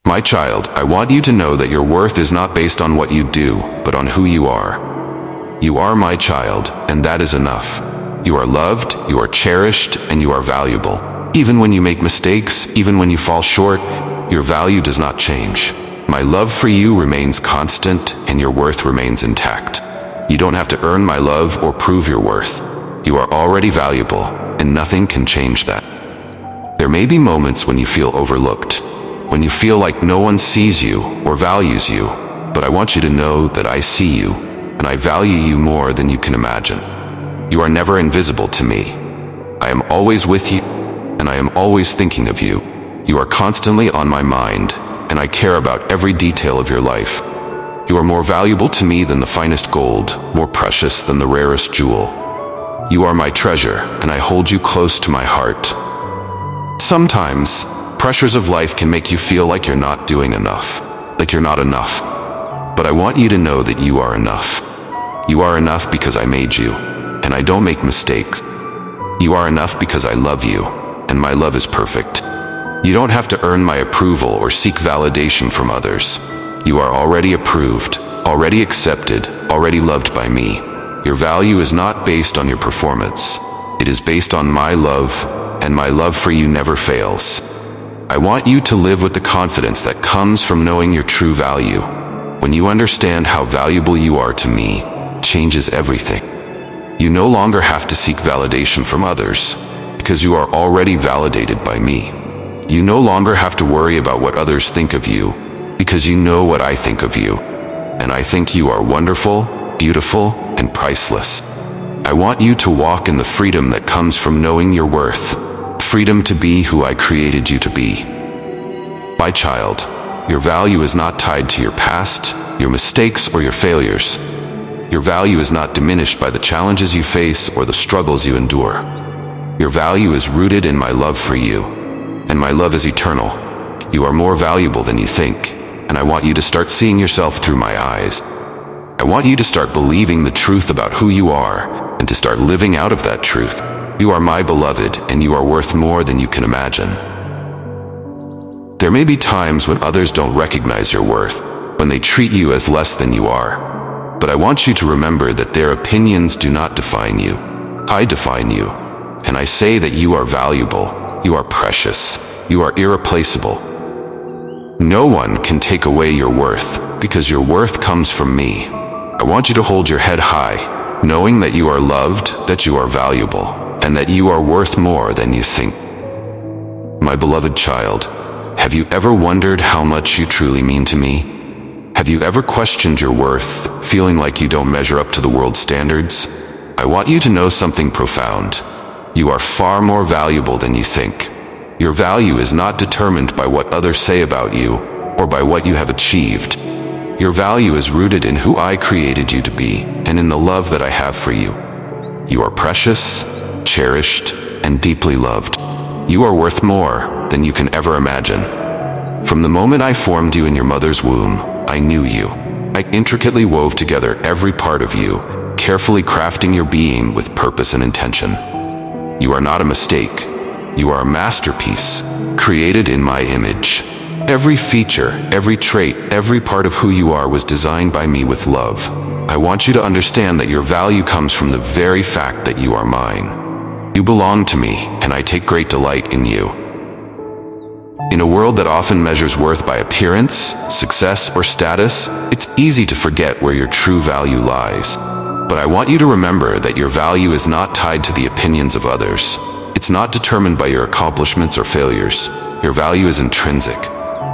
My child, I want you to know that your worth is not based on what you do, but on who you are. You are my child, and that is enough. You are loved, you are cherished, and you are valuable. Even when you make mistakes, even when you fall short, your value does not change. My love for you remains constant, and your worth remains intact. You don't have to earn my love or prove your worth. You are already valuable, and nothing can change that. There may be moments when you feel overlooked, when you feel like no one sees you or values you, but I want you to know that I see you, and I value you more than you can imagine. You are never invisible to me. I am always with you, and I am always thinking of you. You are constantly on my mind, and I care about every detail of your life. You are more valuable to me than the finest gold, more precious than the rarest jewel. You are my treasure, and I hold you close to my heart. Sometimes, pressures of life can make you feel like you're not doing enough, like you're not enough. But I want you to know that you are enough. You are enough because I made you, and I don't make mistakes. You are enough because I love you, and my love is perfect. You don't have to earn my approval or seek validation from others. You are already approved, already accepted, already loved by me. Your value is not based on your performance. It is based on my love, and my love for you never fails. I want you to live with the confidence that comes from knowing your true value. When you understand how valuable you are to me, it changes everything. You no longer have to seek validation from others, because you are already validated by me. You no longer have to worry about what others think of you, because you know what I think of you. And I think you are wonderful, beautiful, and priceless. I want you to walk in the freedom that comes from knowing your worth, freedom to be who I created you to be. My child, your value is not tied to your past, your mistakes, or your failures. Your value is not diminished by the challenges you face or the struggles you endure. Your value is rooted in my love for you, and my love is eternal. You are more valuable than you think, and I want you to start seeing yourself through my eyes. I want you to start believing the truth about who you are, and to start living out of that truth. You are my beloved, and you are worth more than you can imagine. There may be times when others don't recognize your worth, when they treat you as less than you are. But I want you to remember that their opinions do not define you. I define you, and I say that you are valuable, you are precious, you are irreplaceable. No one can take away your worth, because your worth comes from me. I want you to hold your head high, knowing that you are loved, that you are valuable, and that you are worth more than you think. My beloved child, have you ever wondered how much you truly mean to me? Have you ever questioned your worth, feeling like you don't measure up to the world's standards? I want you to know something profound. You are far more valuable than you think. Your value is not determined by what others say about you, or by what you have achieved. Your value is rooted in who I created you to be, and in the love that I have for you. You are precious, cherished, and deeply loved. You are worth more than you can ever imagine. From the moment I formed you in your mother's womb, I knew you. I intricately wove together every part of you, carefully crafting your being with purpose and intention. You are not a mistake. You are a masterpiece, created in my image. Every feature, every trait, every part of who you are was designed by me with love. I want you to understand that your value comes from the very fact that you are mine. You belong to me, and I take great delight in you. In a world that often measures worth by appearance, success, or status, it's easy to forget where your true value lies. But I want you to remember that your value is not tied to the opinions of others. It's not determined by your accomplishments or failures. Your value is intrinsic.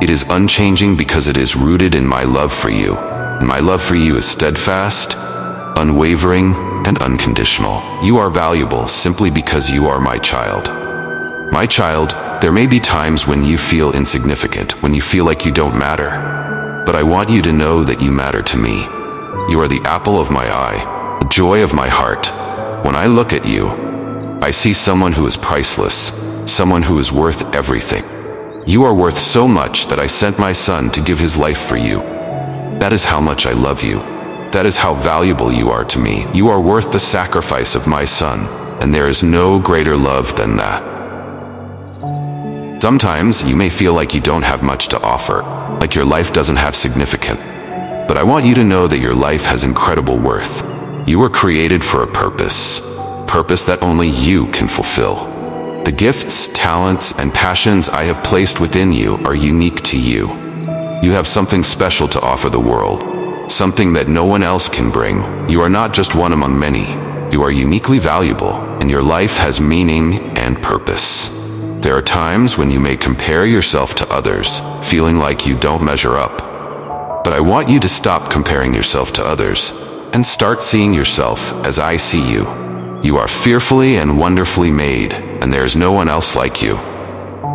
It is unchanging because it is rooted in my love for you. And my love for you is steadfast, unwavering, and unconditional. You are valuable simply because you are my child. My child, there may be times when you feel insignificant, when you feel like you don't matter. But I want you to know that you matter to me. You are the apple of my eye, the joy of my heart. When I look at you, I see someone who is priceless, someone who is worth everything. You are worth so much that I sent my son to give his life for you. That is how much I love you. That is how valuable you are to me. You are worth the sacrifice of my son, and there is no greater love than that. Sometimes you may feel like you don't have much to offer, like your life doesn't have significance. But I want you to know that your life has incredible worth. You were created for a purpose that only you can fulfill. The gifts, talents, and passions I have placed within you are unique to you. You have something special to offer the world, something that no one else can bring. You are not just one among many. You are uniquely valuable, and your life has meaning and purpose. There are times when you may compare yourself to others, feeling like you don't measure up. But I want you to stop comparing yourself to others and start seeing yourself as I see you. You are fearfully and wonderfully made, and there is no one else like you.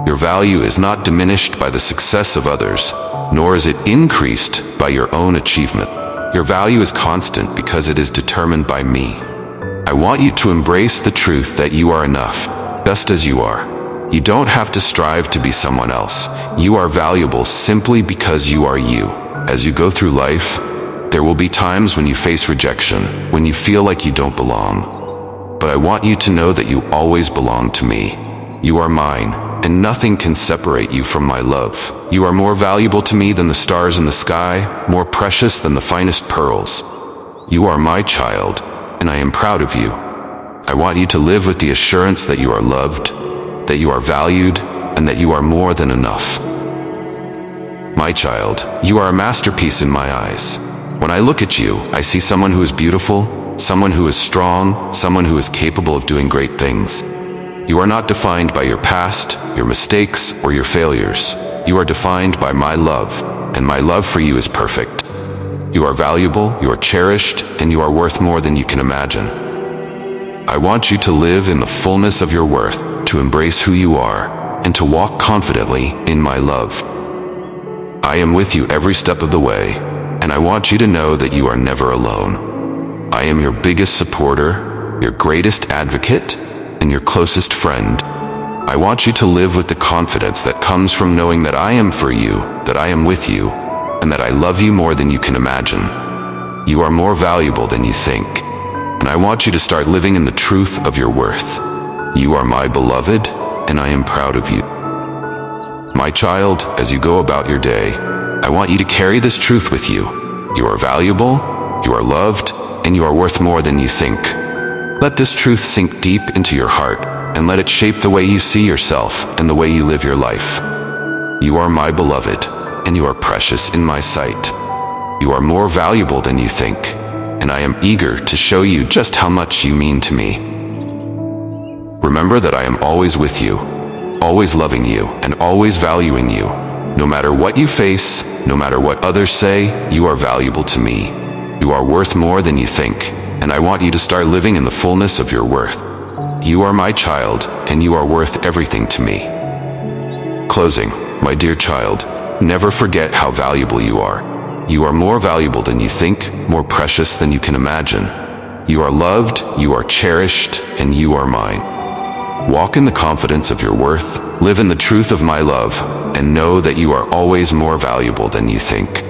Your value is not diminished by the success of others, nor is it increased by your own achievement. Your value is constant because it is determined by me. I want you to embrace the truth that you are enough, just as you are. You don't have to strive to be someone else. You are valuable simply because you are you. As you go through life, there will be times when you face rejection, when you feel like you don't belong. But I want you to know that you always belong to me. You are mine, and nothing can separate you from my love. You are more valuable to me than the stars in the sky, more precious than the finest pearls. You are my child, and I am proud of you. I want you to live with the assurance that you are loved, that you are valued, and that you are more than enough. My child, you are a masterpiece in my eyes. When I look at you, I see someone who is beautiful, someone who is strong, someone who is capable of doing great things. You are not defined by your past, your mistakes, or your failures. You are defined by my love, and my love for you is perfect. You are valuable, you are cherished, and you are worth more than you can imagine. I want you to live in the fullness of your worth, to embrace who you are, and to walk confidently in my love. I am with you every step of the way, and I want you to know that you are never alone. I am your biggest supporter, your greatest advocate, and your closest friend. I want you to live with the confidence that comes from knowing that I am for you, that I am with you, and that I love you more than you can imagine. You are more valuable than you think, and I want you to start living in the truth of your worth. You are my beloved, and I am proud of you. My child, as you go about your day, I want you to carry this truth with you. You are valuable, you are loved, and you are worth more than you think. Let this truth sink deep into your heart, and let it shape the way you see yourself and the way you live your life. You are my beloved, and you are precious in my sight. You are more valuable than you think, and I am eager to show you just how much you mean to me. Remember that I am always with you, always loving you, and always valuing you. No matter what you face, no matter what others say, you are valuable to me. You are worth more than you think, and I want you to start living in the fullness of your worth. You are my child, and you are worth everything to me. Closing, my dear child, never forget how valuable you are. You are more valuable than you think, more precious than you can imagine. You are loved, you are cherished, and you are mine. Walk in the confidence of your worth, live in the truth of my love, and know that you are always more valuable than you think.